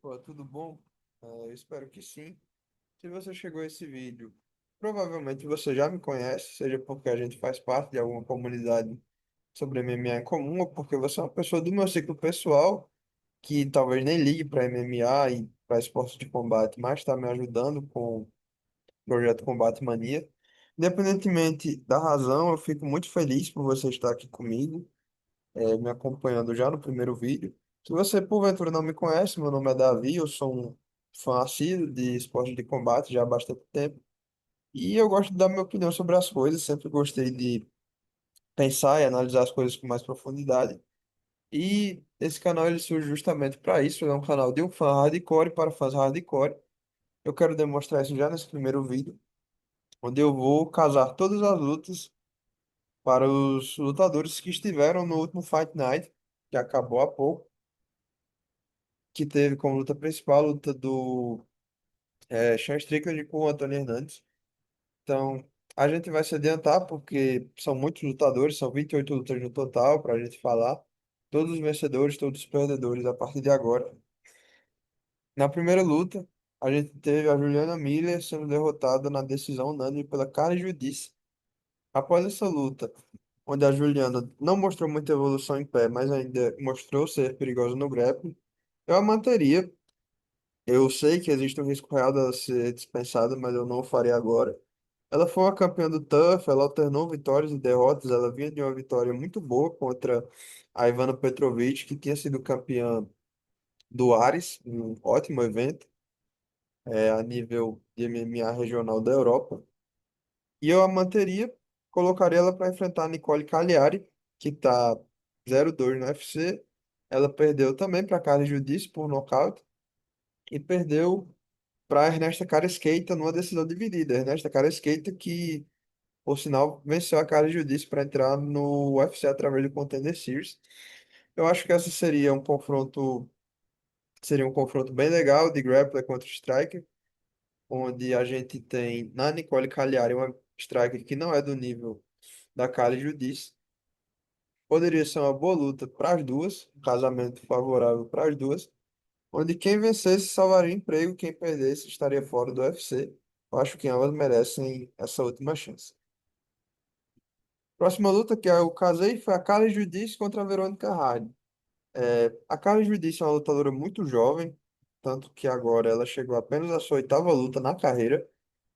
Pô, tudo bom? Eu espero que sim. Se você chegou a esse vídeo, provavelmente você já me conhece, seja porque a gente faz parte de alguma comunidade sobre MMA em comum, ou porque você é uma pessoa do meu ciclo pessoal que talvez nem ligue para MMA e para esportes de combate, mas está me ajudando com o projeto Combate Mania. Independentemente da razão, eu fico muito feliz por você estar aqui comigo, me acompanhando já no primeiro vídeo. Se você porventura não me conhece, meu nome é Davi, eu sou um fã assíduo de esporte de combate já há bastante tempo. E eu gosto de dar minha opinião sobre as coisas, sempre gostei de pensar e analisar as coisas com mais profundidade. E esse canal ele surge justamente para isso, ele é um canal de um fã hardcore para fãs hardcore. Eu quero demonstrar isso já nesse primeiro vídeo, onde eu vou casar todas as lutas para os lutadores que estiveram no último Fight Night, que acabou há pouco, que teve como luta principal a luta do Sean Strickland com o Anthony Hernandes. Então, a gente vai se adiantar porque são muitos lutadores, são 28 lutas no total para a gente falar. Todos os vencedores, todos os perdedores a partir de agora. Na primeira luta, a gente teve a Juliana Miller sendo derrotada na decisão unânime pela Karen Judice. Após essa luta, onde a Juliana não mostrou muita evolução em pé, mas ainda mostrou ser perigosa no grappling, eu a manteria. Eu sei que existe um risco real dela ser dispensada, mas eu não o faria agora. Ela foi uma campeã do TUF, ela alternou vitórias e derrotas. Ela vinha de uma vitória muito boa contra a Ivana Petrovic, que tinha sido campeã do Ares, um ótimo evento, a nível de MMA regional da Europa. E eu a manteria, colocaria ela para enfrentar a Nicole Cagliari, que está 0-2 no UFC. Ela perdeu também para Carla Judice por nocaute e perdeu para Ernesta Caresqueita numa decisão dividida. Ernesta Caresqueita que, por sinal, venceu a Cara Judice para entrar no UFC através do Contender Series. Eu acho que essa seria um confronto bem legal de grappler contra striker, onde a gente tem na Nicole Cagliari uma striker que não é do nível da Cara Judice. Poderia ser uma boa luta para as duas, um casamento favorável para as duas, onde quem vencesse salvaria o emprego, quem perdesse estaria fora do UFC. Eu acho que ambas merecem essa última chance. Próxima luta que eu casei foi a Carla Judice contra a Verônica Hard. A Carla Judice é uma lutadora muito jovem, tanto que agora ela chegou apenas à sua oitava luta na carreira.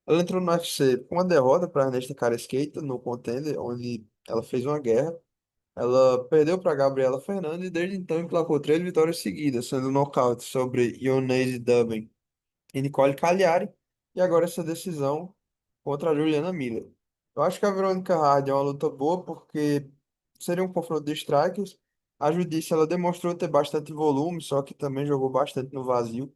Ela entrou no UFC com uma derrota para Ernesta Caresqueita no Contender, onde ela fez uma guerra. Ela perdeu para Gabriela Fernandes e desde então emplacou 3 vitórias seguidas, sendo nocaute sobre Ionese Dubbin e Nicole Cagliari, e agora essa decisão contra a Juliana Miller. Eu acho que a Verônica Hard é uma luta boa porque seria um confronto de strikers. A Judice ela demonstrou ter bastante volume, só que também jogou bastante no vazio.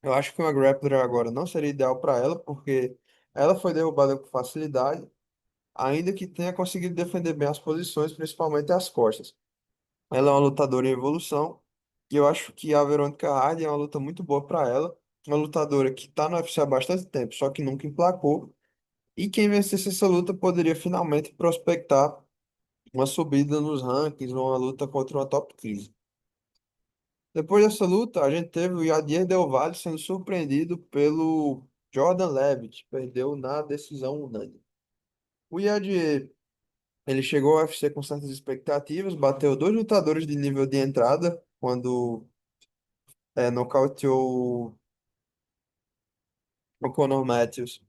Eu acho que uma grappler agora não seria ideal para ela, porque ela foi derrubada com facilidade, ainda que tenha conseguido defender bem as posições, principalmente as costas. Ela é uma lutadora em evolução e eu acho que a Verônica Hard é uma luta muito boa para ela. Uma lutadora que está no UFC há bastante tempo, só que nunca emplacou. E quem vencesse essa luta poderia finalmente prospectar uma subida nos rankings, uma luta contra uma top 15. Depois dessa luta, a gente teve o Yadier Del Valle sendo surpreendido pelo Jordan Levitt, perdeu na decisão unânime. O Yadier, ele chegou ao UFC com certas expectativas, bateu dois lutadores de nível de entrada, quando nocauteou o Conor Matthews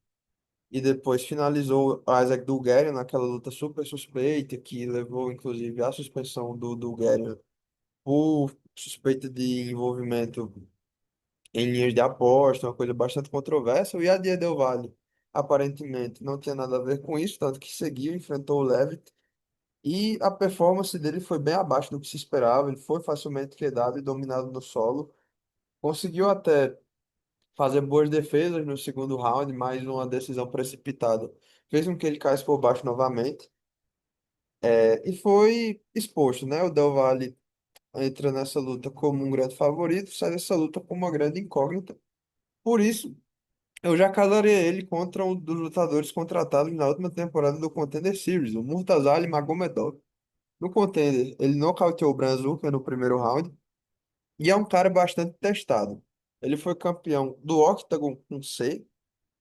e depois finalizou o Isaac Dulgarian naquela luta super suspeita que levou inclusive à suspensão do Dulgarian por suspeita de envolvimento em linhas de aposta, uma coisa bastante controversa. O Yadir Del Valle aparentemente não tinha nada a ver com isso, tanto que seguiu, enfrentou o Levitt e a performance dele foi bem abaixo do que se esperava. Ele foi facilmente quedado e dominado no solo. Conseguiu até fazer boas defesas no segundo round, mas uma decisão precipitada fez com que ele caísse por baixo novamente. E foi exposto, né? O Del Valle entra nessa luta como um grande favorito, sai dessa luta como uma grande incógnita. Por isso, eu já calaria ele contra um dos lutadores contratados na última temporada do Contender Series, o Murtazali Magomedov. No Contender, ele nocauteou o Brazuca no primeiro round e é um cara bastante testado. Ele foi campeão do Octagon com C,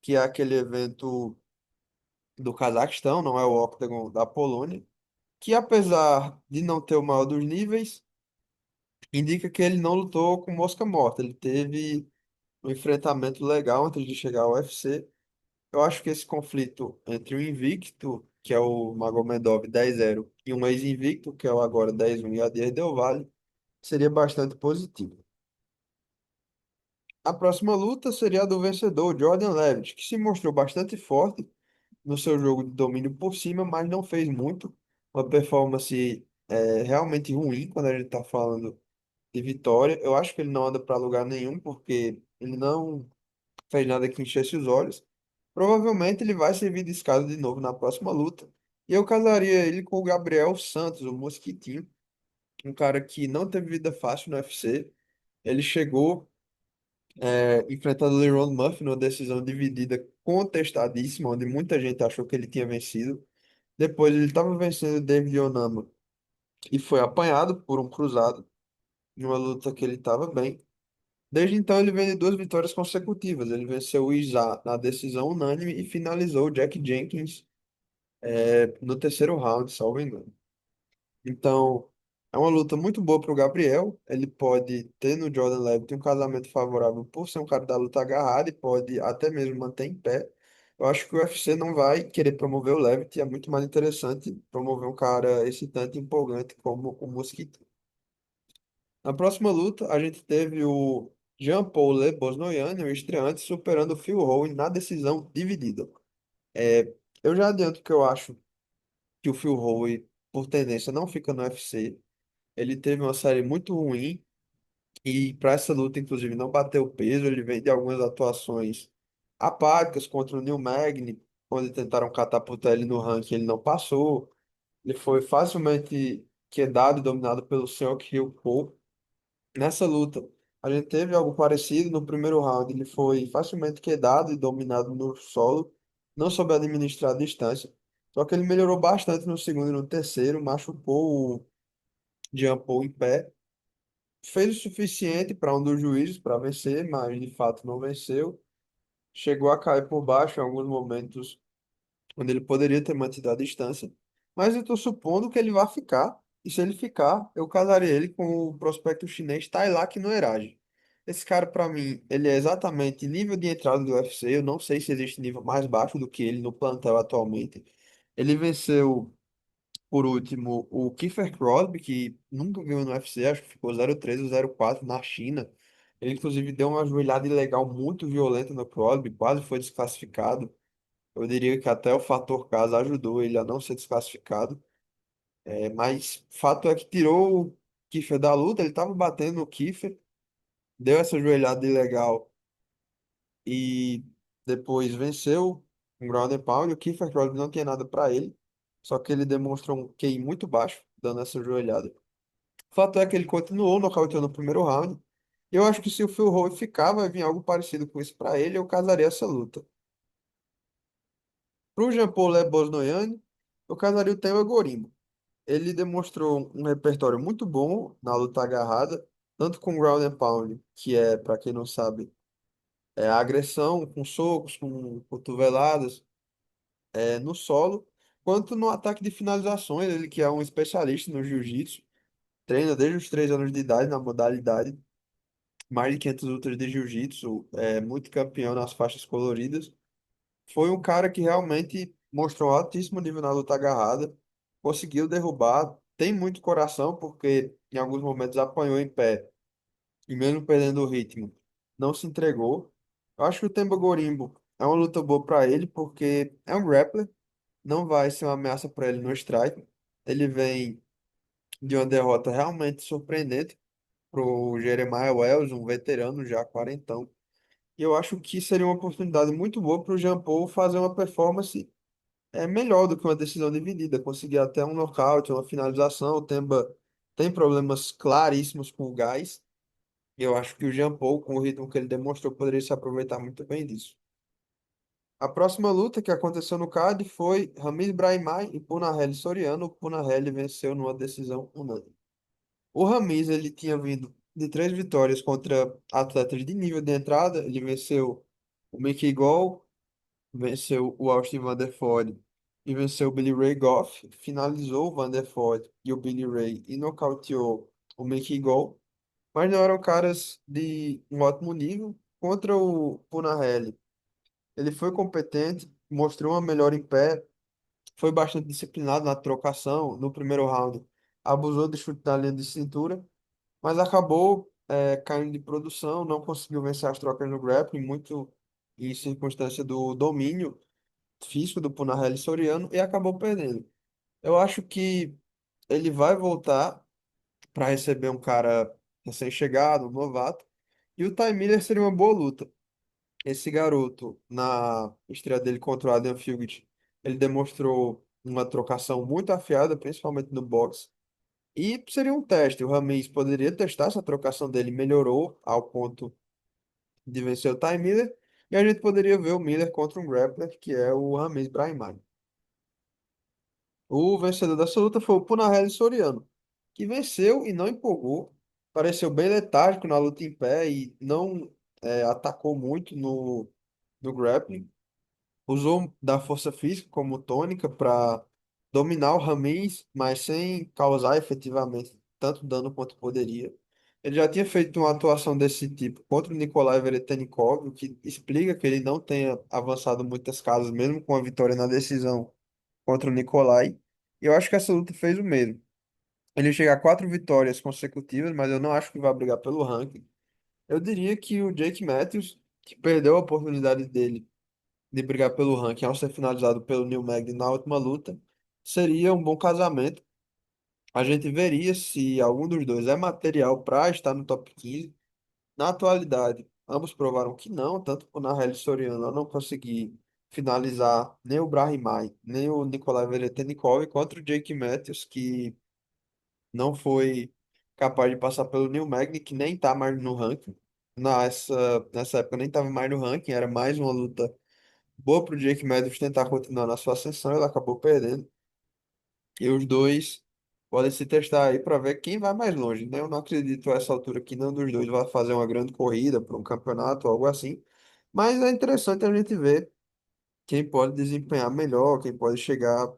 que é aquele evento do Cazaquistão, não é o Octagon da Polônia, que apesar de não ter o maior dos níveis, indica que ele não lutou com mosca morta. Ele teve um enfrentamento legal antes de chegar ao UFC. Eu acho que esse conflito entre o invicto, que é o Magomedov 10-0, e um ex-invicto, que é o agora 10-1 Yadir Del Valle, seria bastante positivo. A próxima luta seria a do vencedor, Jordan Levitt, que se mostrou bastante forte no seu jogo de domínio por cima, mas não fez muito. Uma performance realmente ruim quando a gente está falando de vitória. Eu acho que ele não anda para lugar nenhum, porque ele não fez nada que enchesse os olhos. Provavelmente ele vai servir de escada de novo na próxima luta. E eu casaria ele com o Gabriel Santos, o Mosquitinho, um cara que não teve vida fácil no UFC. Ele chegou enfrentando o Leron Murphy numa decisão dividida contestadíssima, onde muita gente achou que ele tinha vencido. Depois ele estava vencendo o David Onama e foi apanhado por um cruzado, em uma luta que ele estava bem. Desde então ele vem de duas vitórias consecutivas. Ele venceu o Isaac na decisão unânime e finalizou o Jack Jenkins no terceiro round, salvo engano. Então, é uma luta muito boa para o Gabriel. Ele pode ter no Jordan Levitt um casamento favorável por ser um cara da luta agarrada e pode até mesmo manter em pé. Eu acho que o UFC não vai querer promover o Levitt, é muito mais interessante promover um cara excitante e empolgante como o Mosquito. Na próxima luta, a gente teve o Jean-Paul Le Bosnoyan, o estreante, superando o Phil Howe na decisão dividida. É, eu já adianto que eu acho que o Phil Howe, por tendência, não fica no UFC. Ele teve uma série muito ruim e para essa luta, inclusive, não bateu peso. Ele vem de algumas atuações apáticas contra o Neil Magny, quando tentaram catapultar ele no ranking, ele não passou. Ele foi facilmente quedado e dominado pelo Seok Hill Cole. Nessa luta, a gente teve algo parecido. No primeiro round, ele foi facilmente quedado e dominado no solo, não soube administrar a distância. Só que ele melhorou bastante no segundo e no terceiro, machucou o Jean Paul em pé. Fez o suficiente para um dos juízes para vencer, mas de fato não venceu. Chegou a cair por baixo em alguns momentos onde ele poderia ter mantido a distância. Mas eu estou supondo que ele vai ficar. E se ele ficar, eu casaria ele com o prospecto chinês Tailak Noeraj. Esse cara, para mim, ele é exatamente nível de entrada do UFC. Eu não sei se existe nível mais baixo do que ele no plantel atualmente. Ele venceu, por último, o Kiefer Crosby, que nunca ganhou no UFC, acho que ficou 0-3 ou 0-4 na China. Ele, inclusive, deu uma joelhada ilegal muito violenta no Crosby, quase foi desclassificado. Eu diria que até o fator casa ajudou ele a não ser desclassificado. Mas fato é que tirou o Kiefer da luta, ele estava batendo no Kiefer, deu essa joelhada ilegal e depois venceu um ground and pound. O Kiefer Crosby não tinha nada para ele, só que ele demonstrou um QI muito baixo, dando essa joelhada. Fato é que ele continuou nocauteando no primeiro round. Eu acho que se o Phil Howe ficar, vai vir algo parecido com isso para ele, eu casaria essa luta. Para o Jean-Paul Le Bosnoyan, eu casaria o Tema Gorimbo. Ele demonstrou um repertório muito bom na luta agarrada, tanto com ground and pound, que é, para quem não sabe, a agressão com socos, com cotoveladas, no solo, quanto no ataque de finalizações. Ele que é um especialista no jiu-jitsu, treina desde os 3 anos de idade na modalidade, mais de 500 lutas de jiu-jitsu, é muito campeão nas faixas coloridas. Foi um cara que realmente mostrou altíssimo nível na luta agarrada, conseguiu derrubar, tem muito coração, porque em alguns momentos apanhou em pé, e mesmo perdendo o ritmo, não se entregou. Eu acho que o Temba Gorimbo é uma luta boa para ele, porque é um grappler, não vai ser uma ameaça para ele no strike. Ele vem de uma derrota realmente surpreendente pro Jeremiah Wells, um veterano já quarentão. E eu acho que seria uma oportunidade muito boa para o Jean Paul fazer uma performance melhor do que uma decisão dividida, conseguir até um nocaute, uma finalização. O Temba tem problemas claríssimos com o gás, e eu acho que o Jean Paul, com o ritmo que ele demonstrou, poderia se aproveitar muito bem disso. A próxima luta que aconteceu no card foi Ramiz Braimai e Punahele Soriano. O Punahele venceu numa decisão unânime. O Ramiz, ele tinha vindo de três vitórias contra atletas de nível de entrada. Ele venceu o Mickey Gall, venceu o Austin Vanderford e venceu o Billy Ray Goff. Finalizou o Vanderford e o Billy Ray e nocauteou o Mickey Gall. Mas não eram caras de um ótimo nível. Contra o Punahele, ele foi competente, mostrou uma melhora em pé, foi bastante disciplinado na trocação no primeiro round, abusou de chute na linha de cintura, mas acabou caindo de produção, não conseguiu vencer as trocas no grappling, muito em circunstância do domínio físico do Punahele Soriano, e acabou perdendo. Eu acho que ele vai voltar para receber um cara recém-chegado, um novato, e o Ty Miller seria uma boa luta. Esse garoto, na estreia dele contra o Adam Field, ele demonstrou uma trocação muito afiada, principalmente no boxe. E seria um teste. O Ramis poderia testar essa trocação dele, melhorou ao ponto de vencer o Ty Miller. E a gente poderia ver o Miller contra um grappler, que é o Ramis Brahimaj. O vencedor dessa luta foi o Punahele Soriano, que venceu e não empolgou. Pareceu bem letárgico na luta em pé e não atacou muito no grappling. Usou da força física como tônica para dominar o Ramis, mas sem causar efetivamente tanto dano quanto poderia. Ele já tinha feito uma atuação desse tipo contra o Nikolai Veretennikov, o que explica que ele não tenha avançado muitas casas, mesmo com a vitória na decisão contra o Nikolai. E eu acho que essa luta fez o mesmo. Ele chega a quatro vitórias consecutivas, mas eu não acho que vai brigar pelo ranking. Eu diria que o Jake Matthews, que perdeu a oportunidade dele de brigar pelo ranking ao ser finalizado pelo Neil Magny na última luta, seria um bom casamento. A gente veria se algum dos dois é material para estar no top 15. Na atualidade, ambos provaram que não, tanto o Nahelio Soriano não conseguir finalizar nem o Brahimaj, nem o Nikolai Veretennikov, contra o Jake Matthews, que não foi capaz de passar pelo Neil Magny, que nem está mais no ranking. Nessa época nem estava mais no ranking, era mais uma luta boa para o Jake Matthews tentar continuar na sua ascensão, ele acabou perdendo. E os dois podem se testar aí para ver quem vai mais longe, né? Eu não acredito a essa altura que nenhum dos dois vai fazer uma grande corrida para um campeonato ou algo assim. Mas é interessante a gente ver quem pode desempenhar melhor, quem pode chegar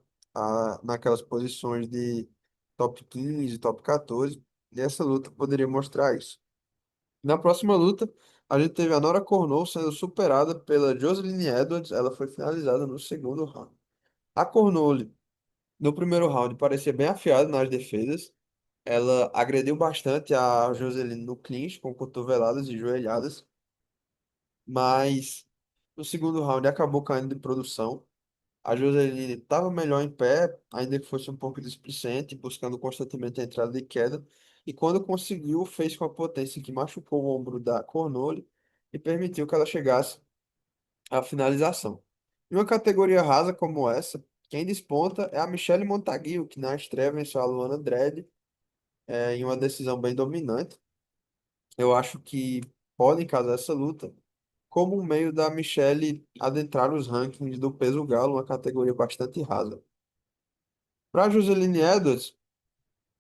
naquelas posições de top 15, top 14. E essa luta poderia mostrar isso. Na próxima luta, a gente teve a Nora Cornou sendo superada pela Joseline Edwards. Ela foi finalizada no segundo round. A Cornou, no primeiro round, parecia bem afiada nas defesas. Ela agrediu bastante a Joseline no clinch, com cotoveladas e joelhadas. Mas no segundo round acabou caindo de produção. A Joseline estava melhor em pé, ainda que fosse um pouco displicente, buscando constantemente a entrada de queda. E quando conseguiu, fez com a potência que machucou o ombro da Cornole e permitiu que ela chegasse à finalização. Em uma categoria rasa como essa, quem desponta é a Michelle Montaguio, que na estreia venceu a Luana Dredd em uma decisão bem dominante. Eu acho que podem casar essa luta como um meio da Michelle adentrar os rankings do peso galo, uma categoria bastante rasa. Para Joseline Edwards,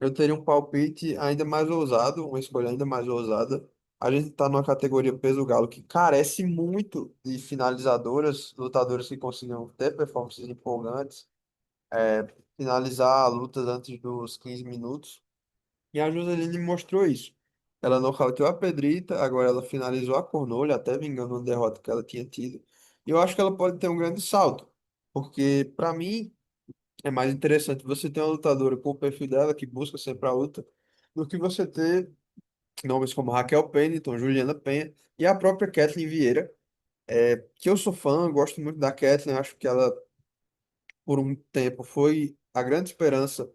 eu teria um palpite ainda mais ousado, uma escolha ainda mais ousada. A gente está numa categoria peso galo que carece muito de finalizadoras, lutadoras que consigam ter performances empolgantes, finalizar lutas antes dos 15 minutos. E a Joseline mostrou isso. Ela nocauteou a Pedrita, agora ela finalizou a Cornolha, até vingando uma derrota que ela tinha tido. E eu acho que ela pode ter um grande salto, porque para mim é mais interessante você ter uma lutadora com o perfil dela, que busca sempre a luta, do que você ter nomes como Raquel Pennington, Juliana Penha e a própria Kathleen Vieira, que eu sou fã, gosto muito da Kathleen, acho que ela, por um tempo, foi a grande esperança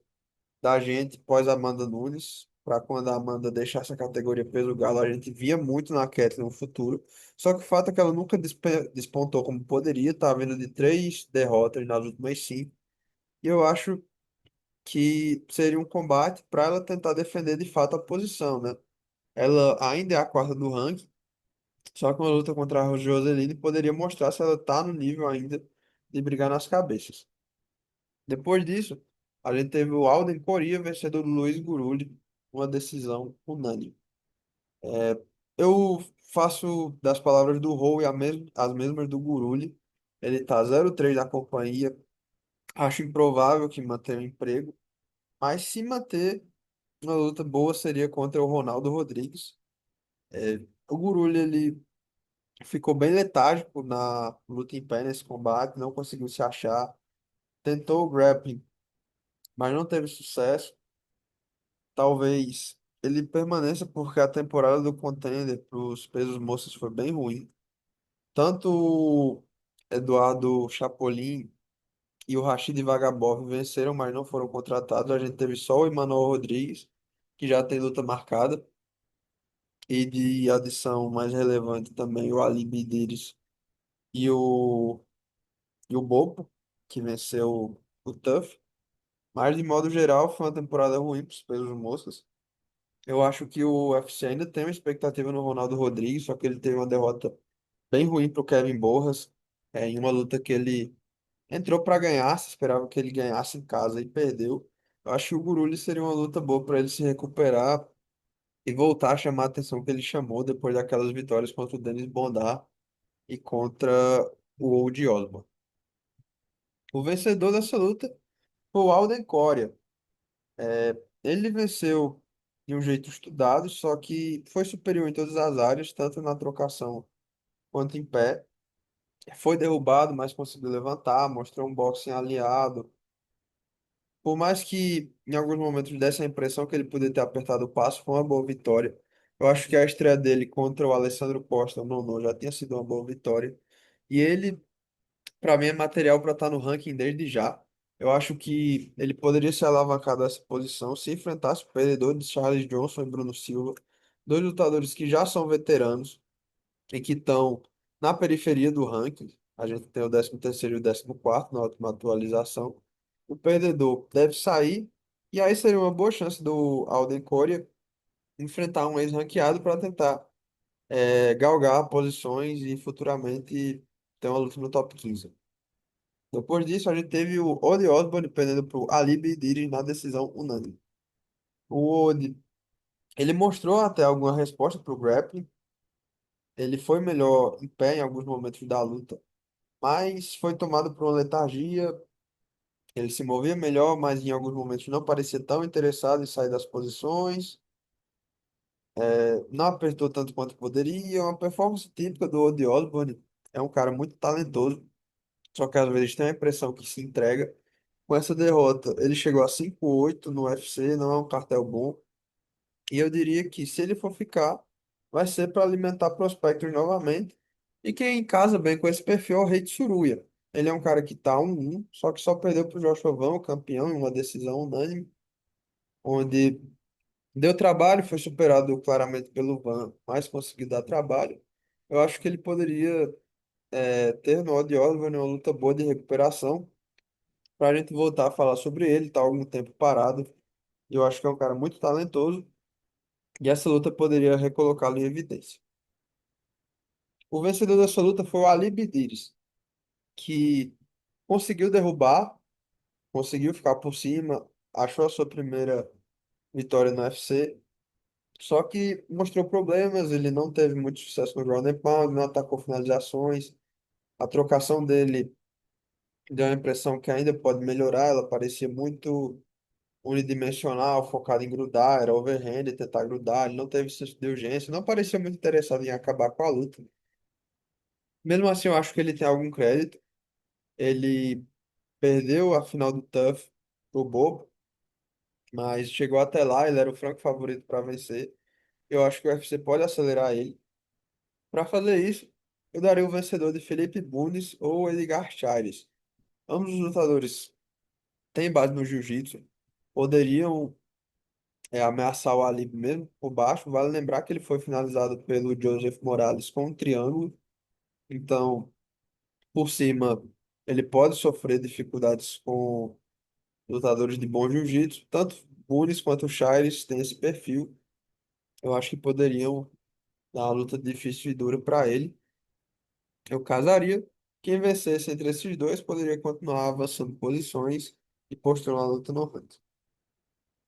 da gente pós Amanda Nunes, para quando a Amanda deixasse a categoria peso galo, a gente via muito na Kathleen no futuro. Só que o fato é que ela nunca despontou como poderia, tá vindo de três derrotas nas últimas cinco. E eu acho que seria um combate para ela tentar defender de fato a posição, né? Ela ainda é a quarta do ranking, só que uma luta contra a Joseline poderia mostrar se ela tá no nível ainda de brigar nas cabeças. Depois disso, a gente teve o Alden Corrêa, vencedor do Luiz Guruli, uma decisão unânime. Eu faço das palavras do Howe as mesmas do Guruli. Ele tá 0-3 na companhia. Acho improvável que mantenha o emprego, mas se manter, uma luta boa seria contra o Ronaldo Rodrigues. O Guruli, ele ficou bem letárgico na luta em pé nesse combate, não conseguiu se achar. Tentou o grappling, mas não teve sucesso. Talvez ele permaneça porque a temporada do Contender para os pesos moços foi bem ruim. Tanto o Eduardo Chapolin e o Rashid Vagabov venceram, mas não foram contratados. A gente teve só o Emmanuel Rodrigues, que já tem luta marcada. E de adição mais relevante também o Ali Bidiris e o Bopo, que venceu o TUF. Mas, de modo geral, foi uma temporada ruim para os pesos moços. Eu acho que o UFC ainda tem uma expectativa no Ronaldo Rodrigues, só que ele teve uma derrota bem ruim para o Kevin Borras, em uma luta que ele entrou para ganhar, se esperava que ele ganhasse em casa e perdeu. Eu acho que o Guruli seria uma luta boa para ele se recuperar e voltar a chamar a atenção que ele chamou depois daquelas vitórias contra o Denis Bondar e contra o Old Osborne. O vencedor dessa luta foi o Alden Coria. Ele venceu de um jeito estudado, só que foi superior em todas as áreas, tanto na trocação quanto em pé. Foi derrubado, mas conseguiu levantar, mostrou um boxing alinhado. Por mais que em alguns momentos desse a impressão que ele poderia ter apertado o passo, foi uma boa vitória. Eu acho que a estreia dele contra o Alessandro Costa, não, já tinha sido uma boa vitória. E ele, para mim, é material para estar no ranking desde já. Eu acho que ele poderia se alavancar dessa posição se enfrentasse o perdedor de Charles Johnson e Bruno Silva, dois lutadores que já são veteranos e que estão na periferia do ranking. A gente tem o 13º e o 14º na última atualização. O perdedor deve sair, e aí seria uma boa chance do Alden Coria enfrentar um ex-ranqueado para tentar galgar posições e futuramente ter uma luta no top 15. Depois disso, a gente teve o Odi Osbourne perdendo para o Ali Bidiris na decisão unânime. O Odi, ele mostrou até alguma resposta para o grappling, ele foi melhor em pé em alguns momentos da luta, mas foi tomado por uma letargia. Ele se movia melhor, mas em alguns momentos não parecia tão interessado em sair das posições. Não apertou tanto quanto poderia. Uma performance típica do Odi Osbourne. É um cara muito talentoso, só que às vezes tem a impressão que se entrega. Com essa derrota, ele chegou a 5-8 no UFC, não é um cartel bom. E eu diria que se ele for ficar, vai ser para alimentar prospectos novamente. E quem casa bem com esse perfil é o Rei Tsuruya. Ele é um cara que tá 1-1, só que só perdeu para o Joshua Van, o campeão, em uma decisão unânime, onde deu trabalho, foi superado claramente pelo Van, mas conseguiu dar trabalho. Eu acho que ele poderia ter no Odd Osbourne uma luta boa de recuperação, para a gente voltar a falar sobre ele, tá algum tempo parado. Eu acho que é um cara muito talentoso, e essa luta poderia recolocá-lo em evidência. O vencedor dessa luta foi o Ali Bidiris, que conseguiu derrubar, conseguiu ficar por cima, achou a sua primeira vitória no UFC, só que mostrou problemas, ele não teve muito sucesso no ground and pound, não atacou finalizações, a trocação dele deu a impressão que ainda pode melhorar, ela parecia muito unidimensional, focada em grudar, era overhand, tentar grudar, ele não teve senso de urgência, não parecia muito interessado em acabar com a luta. Mesmo assim, eu acho que ele tem algum crédito. Ele perdeu a final do TUF pro Bobo, mas chegou até lá, ele era o franco favorito para vencer. Eu acho que o UFC pode acelerar ele. Para fazer isso, eu daria o vencedor de Felipe Bunes ou Edgar Chaires. Ambos os lutadores têm base no jiu-jitsu, poderiam ameaçar o Ali mesmo por baixo. Vale lembrar que ele foi finalizado pelo Joseph Morales com um triângulo, então por cima ele pode sofrer dificuldades com lutadores de bom jiu-jitsu. Tanto Bunes quanto Chaires têm esse perfil. Eu acho que poderiam dar uma luta difícil e dura para ele. Eu casaria. Quem vencesse entre esses dois poderia continuar avançando posições e postando a luta no ranking.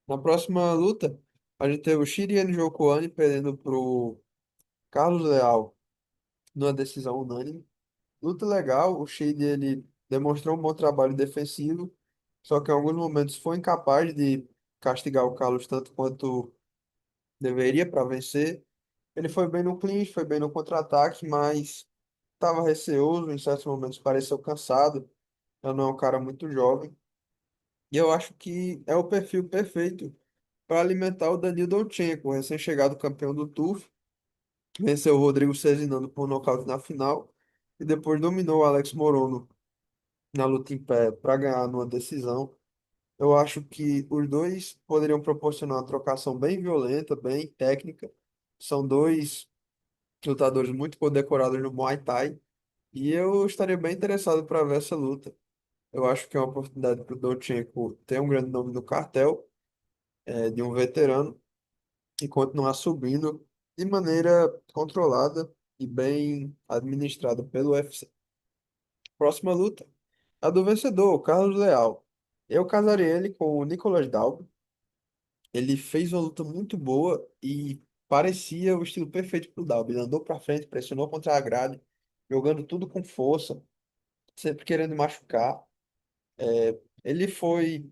Na próxima luta, A gente teve o Chiriano Jokoani perdendo pro Carlos Leal numa decisão unânime. Luta legal, o Shade ele demonstrou um bom trabalho defensivo, só que em alguns momentos foi incapaz de castigar o Carlos tanto quanto deveria para vencer. Ele foi bem no clinch, foi bem no contra-ataque, mas estava receoso, em certos momentos pareceu cansado. Já não é um cara muito jovem. E eu acho que é o perfil perfeito para alimentar o Danil Dolchenko, recém-chegado campeão do TUF. Venceu o Rodrigo Cezinando por nocaute na final e depois dominou o Alex Morono na luta em pé para ganhar numa decisão. Eu acho que os dois poderiam proporcionar uma trocação bem violenta, bem técnica. São dois lutadores muito condecorados no Muay Thai e eu estaria bem interessado para ver essa luta. Eu acho que é uma oportunidade para o Dolchenko ter um grande nome no cartel, de um veterano, e continuar subindo de maneira controlada e bem administrada pelo UFC. Próxima luta, a do vencedor, o Carlos Leal. Eu casaria ele com o Nicolas Dalby. Ele fez uma luta muito boa e parecia o estilo perfeito pro Dalby. Ele andou pra frente, pressionou contra a grade, jogando tudo com força, sempre querendo machucar. Ele foi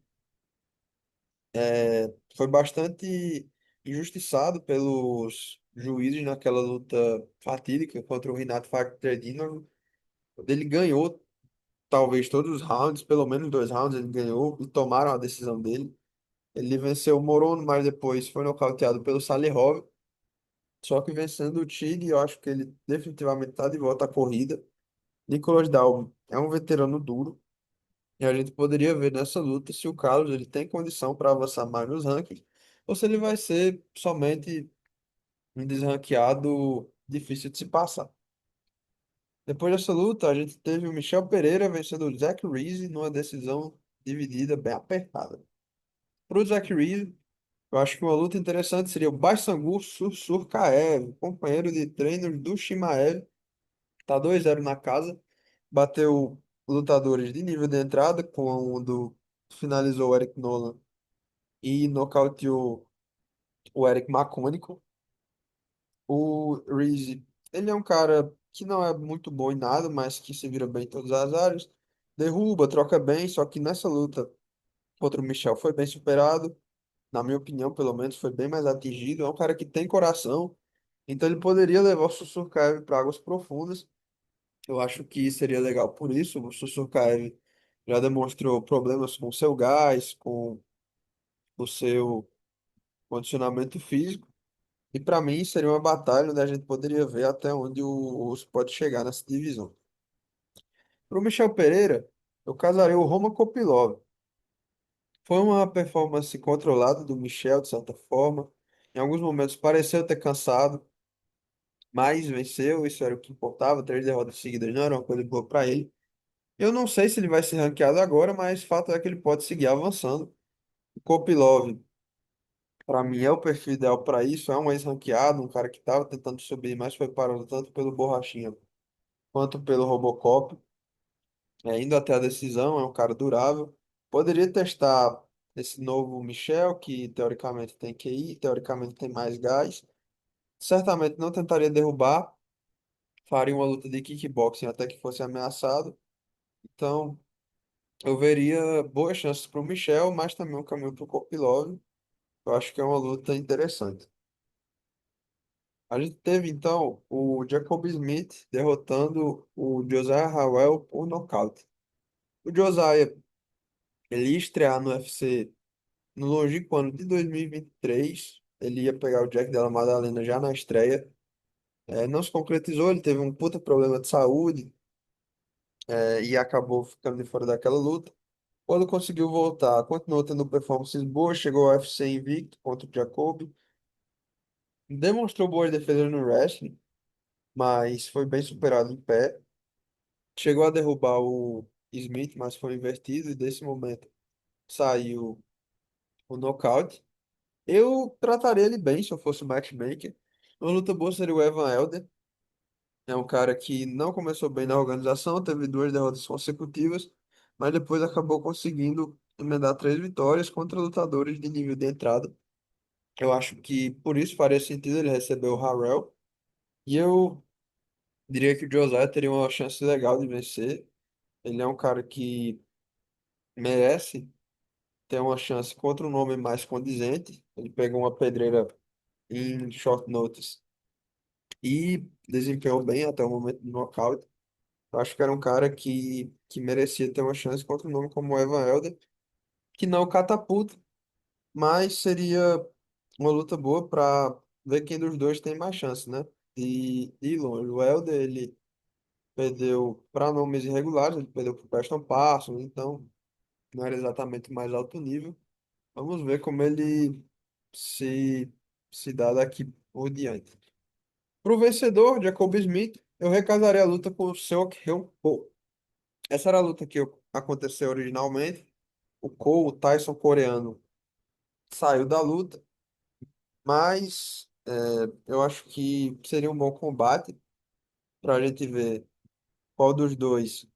bastante injustiçado pelos juízes naquela luta fatídica contra o Renato Fagner. Ele ganhou talvez todos os rounds, pelo menos dois rounds ele ganhou e tomaram a decisão dele. Ele venceu o Morono, mas depois foi nocauteado pelo Salihov. Só que vencendo o Tigre, eu acho que ele definitivamente está de volta à corrida. Nicolas Dalby é um veterano duro. E a gente poderia ver nessa luta se o Carlos ele tem condição para avançar mais nos rankings ou se ele vai ser somente um desranqueado difícil de se passar. Depois dessa luta, a gente teve o Michel Pereira vencendo o Zack Reese numa decisão dividida bem apertada. Para o Zack Reese, eu acho que uma luta interessante seria o Baisangur Surkaev, companheiro de treinos do Shimaev. Tá 2-0 na casa. Bateu lutadores de nível de entrada, quando finalizou o Eric Nolan e nocauteou o Eric McCônico. O Reese, ele é um cara que não é muito bom em nada, mas que se vira bem em todas as áreas. Derruba, troca bem, só que nessa luta contra o Michel foi bem superado. Na minha opinião, pelo menos, foi bem mais atingido. É um cara que tem coração, então ele poderia levar o Sussurcaev para águas profundas. Eu acho que seria legal por isso. O Sussurcaev já demonstrou problemas com o seu gás, com o seu condicionamento físico. E para mim seria uma batalha onde a gente poderia ver até onde o Osso pode chegar nessa divisão. Para o Michel Pereira, eu casaria o Roma Kopilov. Foi uma performance controlada do Michel, de certa forma. Em alguns momentos pareceu ter cansado, mas venceu, isso era o que importava. Três derrotas seguidas não era uma coisa boa para ele. Eu não sei se ele vai ser ranqueado agora, mas fato é que ele pode seguir avançando. O Kopilov, para mim, é o perfil ideal para isso. É um ex-ranqueado, um cara que estava tentando subir, mas foi parado tanto pelo Borrachinha quanto pelo Robocop, indo até a decisão. É um cara durável. Poderia testar esse novo Michel, que teoricamente tem QI, teoricamente tem mais gás. Certamente não tentaria derrubar, faria uma luta de kickboxing até que fosse ameaçado. Então, eu veria boas chances para o Michel, mas também um caminho para o Kopilov. Eu acho que é uma luta interessante. A gente teve então o Jacob Smith derrotando o Josiah Howell por nocaute. O Josiah, ele ia estrear no UFC no longínquo ano de 2023. Ele ia pegar o Jack Della Maddalena já na estreia. Não se concretizou, ele teve um puta problema de saúde, e acabou ficando de fora daquela luta. Quando conseguiu voltar, continuou tendo performances boas, chegou ao UFC invicto contra o Jacob. Demonstrou boas defesas no wrestling, mas foi bem superado em pé. Chegou a derrubar o Smith, mas foi invertido, e desse momento saiu o nocaute. Eu trataria ele bem se eu fosse o matchmaker. Uma luta boa seria o Evan Elder. É um cara que não começou bem na organização, teve duas derrotas consecutivas, mas depois acabou conseguindo emendar três vitórias contra lutadores de nível de entrada. Eu acho que por isso faria sentido ele receber o Harrell. E eu diria que o Josiah teria uma chance legal de vencer. Ele é um cara que merece ter uma chance contra um nome mais condizente. Ele pegou uma pedreira em short notice e desempenhou bem até o momento do nocaute. Eu acho que era um cara que merecia ter uma chance contra um nome como o Evan Elder, que não catapulta, mas seria uma luta boa para ver quem dos dois tem mais chance, né? De ir longe. O Elder, ele perdeu para nomes irregulares, ele perdeu para o Preston Parsons, então não era exatamente o mais alto nível. Vamos ver como ele se, se dá daqui por diante. Para o vencedor, Jacob Smith, eu recasaria a luta com o Seok Hyun Ko. Essa era a luta que aconteceu originalmente. O Ko, o Tyson coreano, saiu da luta, mas eu acho que seria um bom combate para a gente ver qual dos dois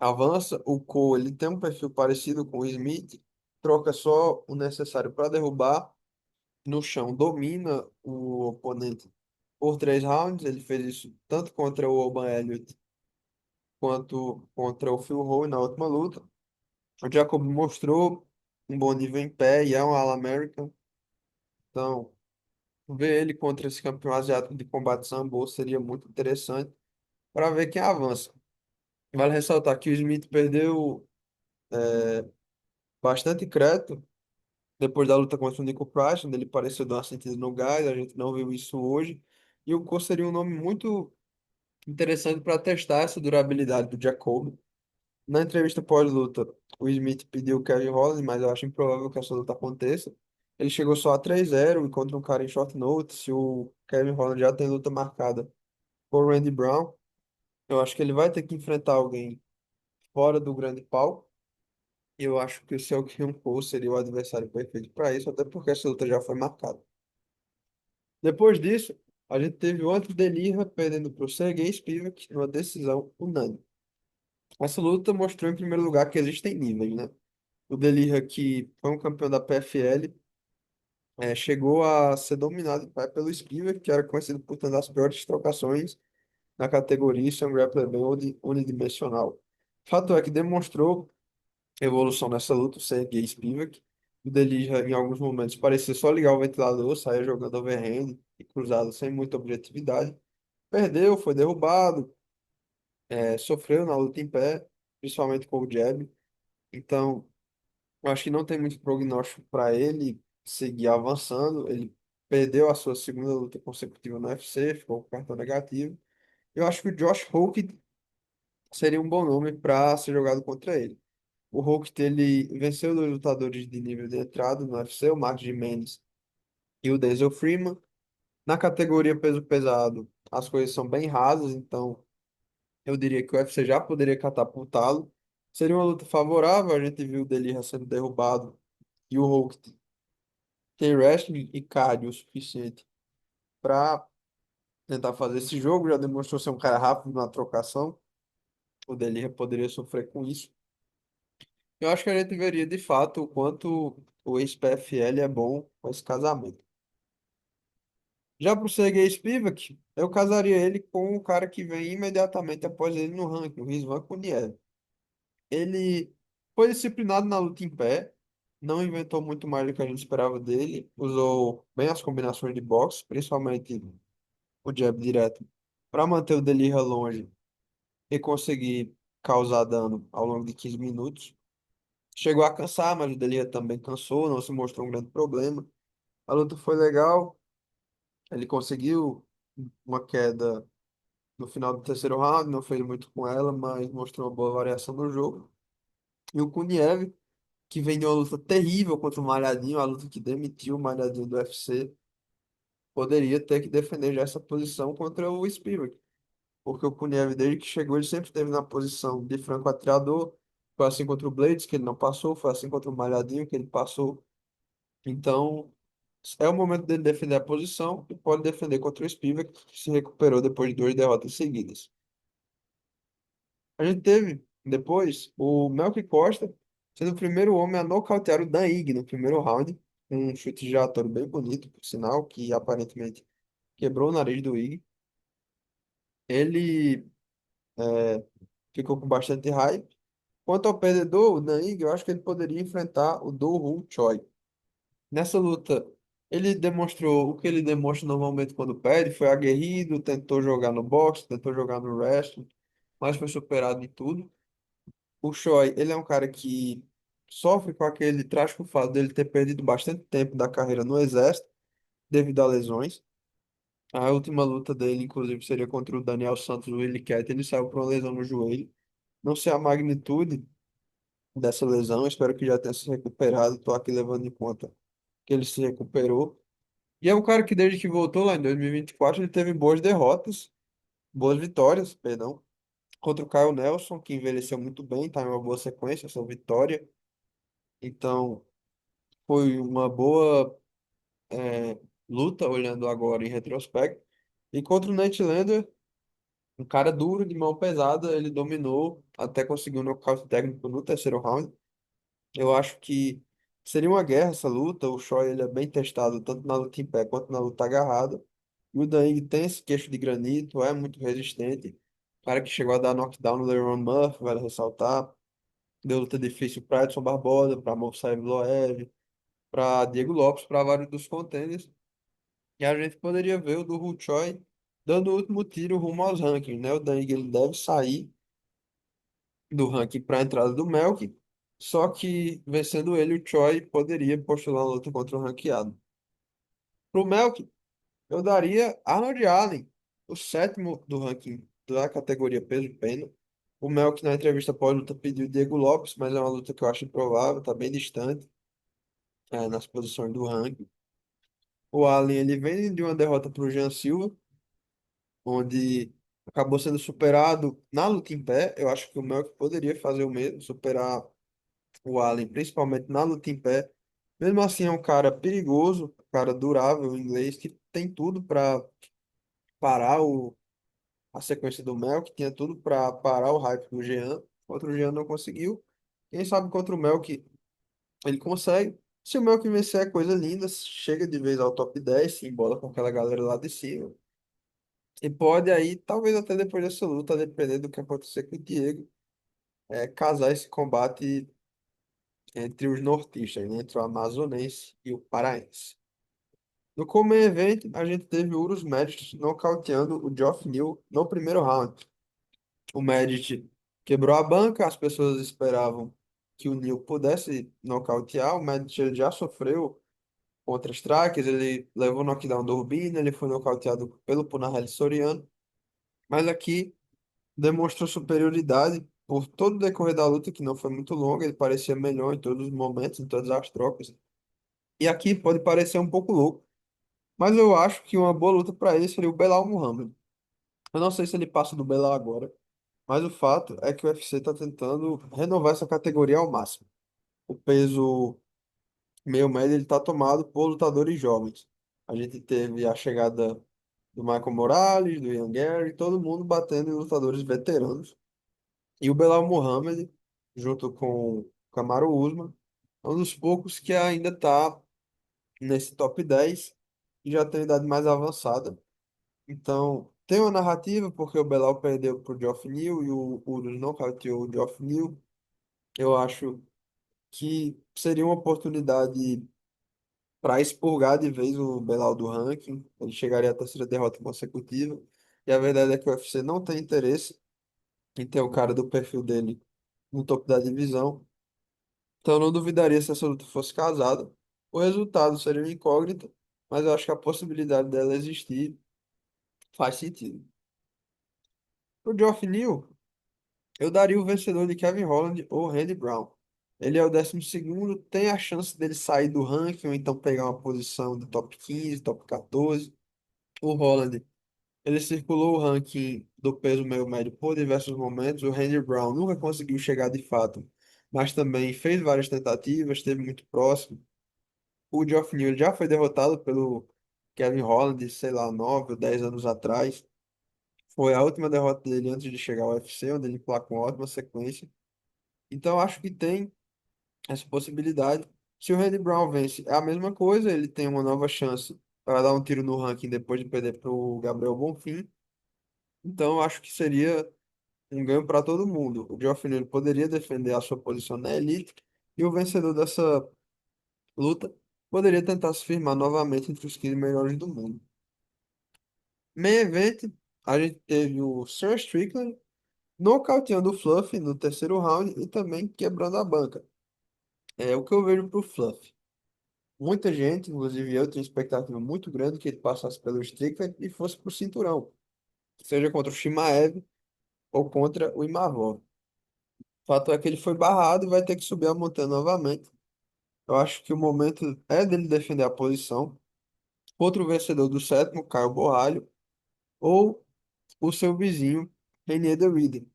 avança. O Ko, ele tem um perfil parecido com o Smith, troca só o necessário para derrubar no chão, domina o oponente por 3 rounds. Ele fez isso tanto contra o Oban Elliott quanto contra o Phil Howe na última luta. O Jacob mostrou um bom nível em pé e é um All-American. Então, ver ele contra esse campeão asiático de combate sambo seria muito interessante para ver quem avança. Vale ressaltar que o Smith perdeu bastante crédito depois da luta contra o Nico Price, onde ele pareceu dar uma sentida no gás. A gente não viu isso hoje. E o Cole seria um nome muito interessante para testar essa durabilidade do Jacob. Na entrevista pós-luta, o Smith pediu o Kevin Holland, mas eu acho improvável que essa luta aconteça. Ele chegou só a 3-0 e contra um cara em short notice. O Kevin Holland já tem luta marcada por Randy Brown. Eu acho que ele vai ter que enfrentar alguém fora do grande palco. E eu acho que o Seok Hyun Ko seria o adversário perfeito para isso, até porque essa luta já foi marcada. Depois disso, a gente teve o Ante Delija perdendo para o Sergey Spivak numa decisão unânime. Essa luta mostrou, em primeiro lugar, que existem níveis, né? O Delija, que foi um campeão da PFL, chegou a ser dominado pelo Spivak, que era conhecido por ter uma das piores trocações na categoria e ser um grappler bem unidimensional. Fato é que demonstrou evolução nessa luta, o Sergey Spivak. O Delija, em alguns momentos, parecia só ligar o ventilador, saía jogando overhand e cruzado sem muita objetividade. Perdeu, foi derrubado, sofreu na luta em pé, principalmente com o jab. Então, eu acho que não tem muito prognóstico para ele seguir avançando. Ele perdeu a sua segunda luta consecutiva no UFC, ficou com cartão negativo. Eu acho que o Josh Holt seria um bom nome para ser jogado contra ele. O Holt, ele venceu dois lutadores de nível de entrada no UFC, o Mark Jimenez e o Denzel Freeman. Na categoria peso pesado, as coisas são bem rasas, então eu diria que o UFC já poderia catapultá-lo. Seria uma luta favorável, a gente viu o Delija sendo derrubado e o Hulk tem wrestling e cardio o suficiente para tentar fazer esse jogo. Já demonstrou ser um cara rápido na trocação. O Delija poderia sofrer com isso. Eu acho que a gente veria de fato o quanto o ex-PFL é bom com esse casamento. Já pro Sergei Spivak, eu casaria ele com o cara que vem imediatamente após ele no ranking, o Rizvan Kuniev. Ele foi disciplinado na luta em pé, não inventou muito mais do que a gente esperava dele, usou bem as combinações de boxe, principalmente o jab direto, para manter o Delija longe e conseguir causar dano ao longo de 15 minutos. Chegou a cansar, mas o Delija também cansou, não se mostrou um grande problema. A luta foi legal, ele conseguiu uma queda no final do terceiro round, não fez muito com ela, mas mostrou uma boa variação no jogo. E o Kuniev, que vem de uma luta terrível contra o Malhadinho, a luta que demitiu o Malhadinho do UFC, poderia ter que defender já essa posição contra o Spivak, porque o Kuniev, desde que chegou, ele sempre esteve na posição de franco atirador. Foi assim contra o Blades, que ele não passou, foi assim contra o Malhadinho, que ele passou. Então, é o momento dele defender a posição e pode defender contra o Spivak, que se recuperou depois de 2 derrotas seguidas. A gente teve depois o Melky Costa sendo o primeiro homem a nocautear o Dan Ige no primeiro round. um chute giratório bem bonito, por sinal, que aparentemente quebrou o nariz do Ig. Ele é, ficou com bastante hype. Quanto ao perdedor, o Naing, eu acho que ele poderia enfrentar o Do Hoon Choi. Nessa luta, ele demonstrou o que ele demonstra normalmente quando perde, foi aguerrido, tentou jogar no boxe, tentou jogar no wrestling, mas foi superado em tudo. O Choi, ele é um cara que sofre com aquele trágico fato dele ter perdido bastante tempo da carreira no exército devido a lesões. A última luta dele, inclusive, seria contra o Daniel Santos, o Willie Cat. Ele saiu por uma lesão no joelho. Não sei a magnitude dessa lesão, espero que já tenha se recuperado. Estou aqui levando em conta que ele se recuperou. E é um cara que desde que voltou lá em 2024, ele teve boas derrotas, boas vitórias, perdão, contra o Kyle Nelson, que envelheceu muito bem, tá em uma boa sequência, essa vitória. Então, foi uma boa luta, olhando agora em retrospecto. E contra o Nate Landwehr, um cara duro, de mão pesada, ele dominou até conseguir um nocaute técnico no terceiro round. Eu acho que seria uma guerra essa luta. O Choi ele é bem testado tanto na luta em pé quanto na luta agarrada. E o Daing tem esse queixo de granito, é muito resistente. Cara que chegou a dar knockdown no Leron Murphy, vale ressaltar. Deu luta difícil para Edson Barbosa, para Movsar Evloev, para Diego Lopes, para vários dos contenders. E a gente poderia ver o do Hu Choi dando o último tiro rumo aos rankings, né? O Daing ele deve sair do ranking para a entrada do Melk, só que vencendo ele, o Choi poderia postular uma luta contra o ranqueado. Pro Melk, eu daria Arnold Allen, o sétimo do ranking da categoria peso-pena. O Melk, na entrevista pós-luta, pediu Diego Lopes, mas é uma luta que eu acho improvável, tá bem distante, nas posições do ranking. O Allen, ele vem de uma derrota para o Jean Silva, onde acabou sendo superado na luta em pé. Eu acho que o Melk poderia fazer o mesmo, superar o Allen, principalmente na luta em pé. Mesmo assim, é um cara perigoso, um cara durável, inglês, que tem tudo para parar a sequência do Mel, que tinha tudo para parar o hype do Jean. Contra o Jean não conseguiu. Quem sabe contra o Melk ele consegue. Se o Melk vencer, é coisa linda, chega de vez ao top 10, se embola com aquela galera lá de cima. E pode aí, talvez até depois dessa luta, dependendo do que acontecer com o Diego, casar esse combate entre os nortistas, né, entre o amazonense e o paraense. No Comeback Event, a gente teve o Urus Medic nocauteando o Geoff Neal no primeiro round. O Medic quebrou a banca, as pessoas esperavam que o Neal pudesse nocautear. O Medic ele já sofreu contra strikes, ele levou knockdown do Urbina, ele foi nocauteado pelo Punahele Soriano, mas aqui demonstrou superioridade por todo o decorrer da luta, que não foi muito longa, ele parecia melhor em todos os momentos, em todas as trocas. E aqui pode parecer um pouco louco, mas eu acho que uma boa luta para ele seria o Belal Muhammad. Eu não sei se ele passa do Belal agora, mas o fato é que o UFC está tentando renovar essa categoria ao máximo. O peso meio médio ele está tomado por lutadores jovens. A gente teve a chegada do Michael Morales, do Ian Gary, todo mundo batendo em lutadores veteranos. E o Belal Muhammad, junto com o Kamaru Usman, é um dos poucos que ainda está nesse top 10 e já tem idade mais avançada. Então, tem uma narrativa, porque o Belal perdeu para o Geoff Neal e o Urus nocauteou o Geoff Neal. Eu acho que seria uma oportunidade para expurgar de vez o Belal do ranking. Ele chegaria à terceira derrota consecutiva. E a verdade é que o UFC não tem interesse em ter o cara do perfil dele no topo da divisão. Então, eu não duvidaria se essa luta fosse casada. O resultado seria uma incógnita, mas eu acho que a possibilidade dela existir faz sentido. O Geoff Neal. Eu daria o vencedor de Kevin Holland ou Randy Brown. Ele é o 12º, tem a chance dele sair do ranking ou então pegar uma posição do top 15, top 14. O Holland, ele circulou o ranking do peso meio médio por diversos momentos. O Randy Brown nunca conseguiu chegar de fato, mas também fez várias tentativas, esteve muito próximo. O Geoff Neal ele já foi derrotado pelo Kevin Holland, sei lá, 9 ou 10 anos atrás. Foi a última derrota dele antes de chegar ao UFC, onde ele placou uma ótima sequência. Então, acho que tem essa possibilidade. Se o Randy Brown vence, é a mesma coisa, ele tem uma nova chance para dar um tiro no ranking depois de perder para o Gabriel Bonfim. Então, eu acho que seria um ganho para todo mundo. O Geoff Neal poderia defender a sua posição na elite e o vencedor dessa luta poderia tentar se firmar novamente entre os 15 melhores do mundo. Main event, a gente teve o Sean Strickland nocauteando o Fluff no terceiro round e também quebrando a banca. É o que eu vejo pro Fluff. Muita gente, inclusive eu, tinha expectativa muito grande que ele passasse pelo Strickland e fosse pro cinturão, seja contra o Shimaev ou contra o Imavov. O fato é que ele foi barrado e vai ter que subir a montanha novamente. Eu acho que o momento é dele defender a posição contra o vencedor do sétimo, Caio Borralho, ou o seu vizinho, Renier The Reader.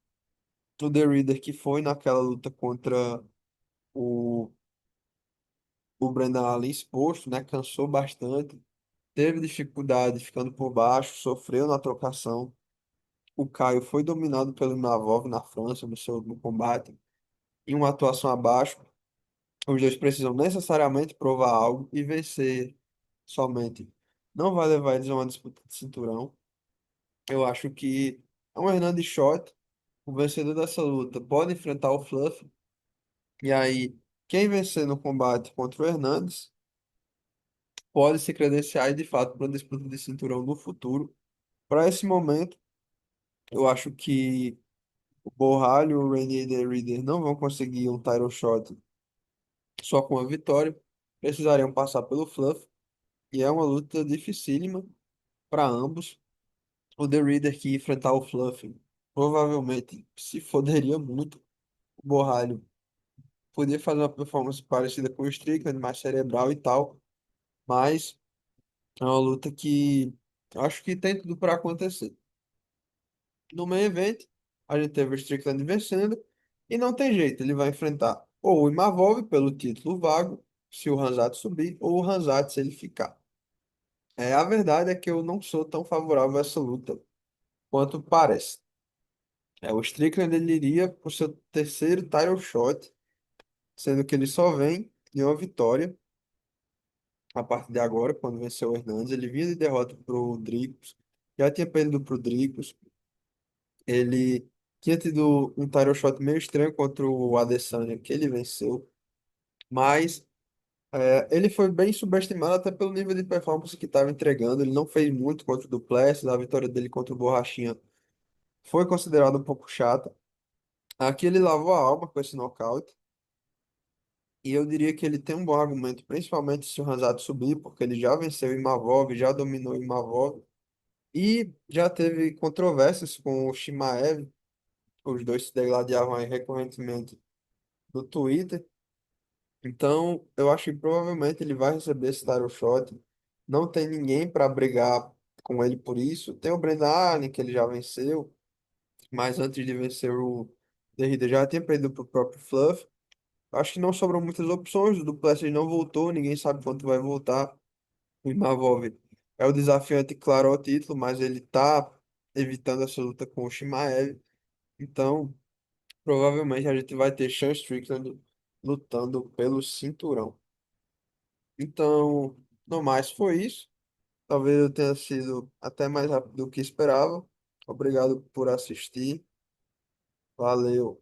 O The Reader que foi naquela luta contra o, o Brendan Allen exposto, né? Cansou bastante, teve dificuldade ficando por baixo, sofreu na trocação. O Caio foi dominado pelo Navov na França no seu último combate, em uma atuação abaixo. Os dois precisam necessariamente provar algo e vencer somente. Não vai levar eles a uma disputa de cinturão. Eu acho que é um Hernandes Shot. O vencedor dessa luta pode enfrentar o Fluff. E aí, quem vencer no combate contra o Hernandes pode se credenciar de fato para a disputa de cinturão no futuro. Para esse momento, eu acho que o Borralho e o Rainier The Reader não vão conseguir um title shot só com a vitória. Precisariam passar pelo Fluff. E é uma luta dificílima para ambos. O The Reader que enfrentar o Fluff provavelmente se foderia muito. O Borralho podia fazer uma performance parecida com o Strickland, mais cerebral e tal. Mas é uma luta que acho que tem tudo para acontecer. No main event, a gente teve o Strickland vencendo e não tem jeito, ele vai enfrentar ou o Imavov pelo título vago, se o Hanzat subir, ou o Hanzat se ele ficar. A verdade é que eu não sou tão favorável a essa luta quanto parece. O Strickland ele iria por seu terceiro title shot, sendo que ele só vem de uma vitória a partir de agora, quando venceu o Hernandes. Ele vinha de derrota pro Dricos, já tinha perdido pro Dricos. Ele tinha tido um title shot meio estranho contra o Adesanya, que ele venceu, mas ele foi bem subestimado até pelo nível de performance que estava entregando. Ele não fez muito contra o Duplessis, a vitória dele contra o Borrachinha foi considerada um pouco chata. Aqui ele lavou a alma com esse nocaute, e eu diria que ele tem um bom argumento, principalmente se o Hanzado subir, porque ele já venceu o Imavov, já dominou o Imavov, e já teve controvérsias com o Shimaev. Os dois se degladiavam aí recorrentemente no Twitter. Então, eu acho que provavelmente ele vai receber esse title shot. Não tem ninguém para brigar com ele por isso. Tem o Brendan Allen, que ele já venceu, mas antes de vencer o Derrida já tinha perdido para o próprio Fluff. Acho que não sobram muitas opções. O Duplessis não voltou, ninguém sabe quando vai voltar. O Imavov é o desafiante, claro, ao título, mas ele está evitando essa luta com o Shimaev. Então, provavelmente a gente vai ter Sean Strickland lutando pelo cinturão. Então, no mais foi isso. Talvez eu tenha sido até mais rápido do que esperava. Obrigado por assistir. Valeu.